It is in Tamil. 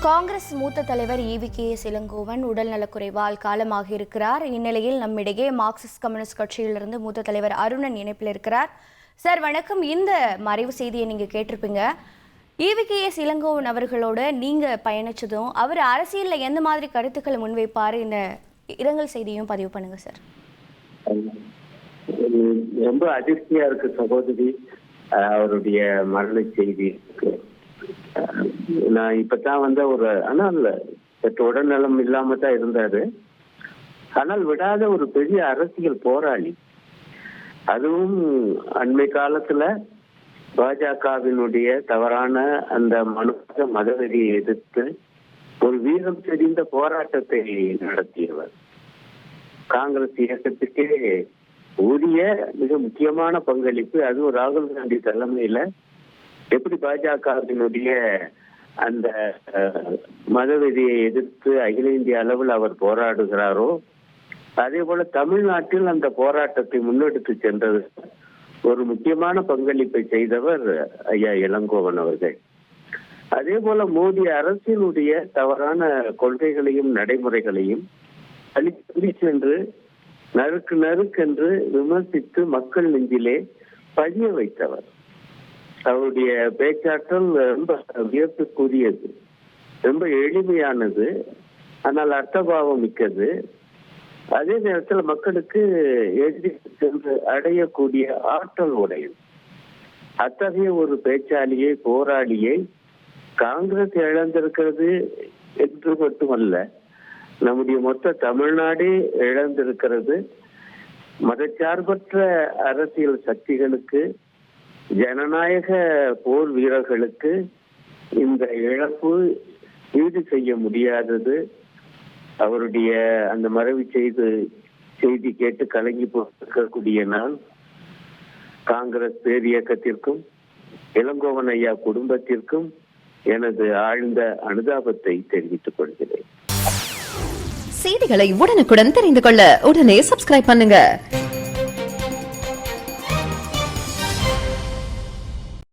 காங்கிரஸ் மூத்த தலைவர் EVKS இளங்கோவன் உடல் நலக்குறைவால் காலமாக இருக்கிறார். இந்நிலையில் நம்மிடையே மார்க்சிஸ்ட் கம்யூனிஸ்ட் கட்சியிலிருந்து மூத்த தலைவர் அருணன் இணைப்பில் இருக்கிறார். சார் வணக்கம். இந்த மறைவு செய்தியை நீங்க கேட்டிருப்பீங்க. EVKS இளங்கோவன் அவர்களோட நீங்க பயணிச்சதும் அவர் அரசியல்ல எந்த மாதிரி கருத்துக்களை முன்வைப்பாரு, இந்த இரங்கல் செய்தியும் பதிவு பண்ணுங்க சார். ரொம்ப அதிர்ச்சியா இருக்கு சகோதரி, அவருடைய மரண செய்தி. நான் இப்பதான் ஆனால் சற்று உடல்நலம் இல்லாம தான் இருந்தாரு. ஆனால் விடாத ஒரு பெரிய அரசியல் போராளி. அதுவும் அண்மை காலத்துல பாஜகவினுடைய தவறான அந்த மதவெறியை எதிர்த்து ஒரு வீரம் தெரிந்த போராட்டத்தை நடத்தியவர். காங்கிரஸ் இயக்கத்துக்கே உரிய மிக முக்கியமான பங்களிப்பு. அதுவும் ராகுல் காந்தி தலைமையில எப்படி பாஜகவினுடைய அந்த மதவெறியை எதிர்த்து அகில இந்திய அளவில் அவர் போராடுகிறாரோ, அதே போல தமிழ்நாட்டில் அந்த போராட்டத்தை முன்னெடுத்து சென்றது ஒரு முக்கியமான பங்களிப்பை செய்தவர் ஐயா இளங்கோவன் அவர்கள். அதே போல மோடி அரசினுடைய தவறான கொள்கைகளையும் நடைமுறைகளையும் அழித்து சென்று நறுக்கென்று விமர்சித்து மக்கள் நெஞ்சிலே பதிய வைத்தவர். அவருடைய பேச்சாற்றல் ரொம்ப வியப்புக்குரியது, ரொம்ப எளிமையானது, ஆனால் அர்த்தபாவம் மிக்கது. அதே நேரத்தில் மக்களுக்கு எதிர்த்து சென்று அடையக்கூடிய ஆற்றல் உடையது. அத்தகைய ஒரு பேச்சாளியை, போராளியை காங்கிரஸ் இழந்திருக்கிறது என்று மட்டுமல்ல, நம்முடைய மொத்த தமிழ்நாடே இழந்திருக்கிறது. மதச்சார்பற்ற அரசியல் சக்திகளுக்கு, ஜனநாயக போர் வீரர்களுக்கு இந்த இழப்பு ஈடு செய்ய முடியாதது. அவருடைய அந்த மறைவு செய்தி கேட்டு கலங்கி போஇருக்கக்கூடிய நான் காங்கிரஸ் பேரியக்கத்திற்கும் இளங்கோவன் ஐயா குடும்பத்திற்கும் எனது ஆழ்ந்த அனுதாபத்தை தெரிவித்துக் கொள்கிறேன். செய்திகளை உடனுக்குடன் தெரிந்து கொள்ள உடனே சப்ஸ்கிரைப் பண்ணுங்க.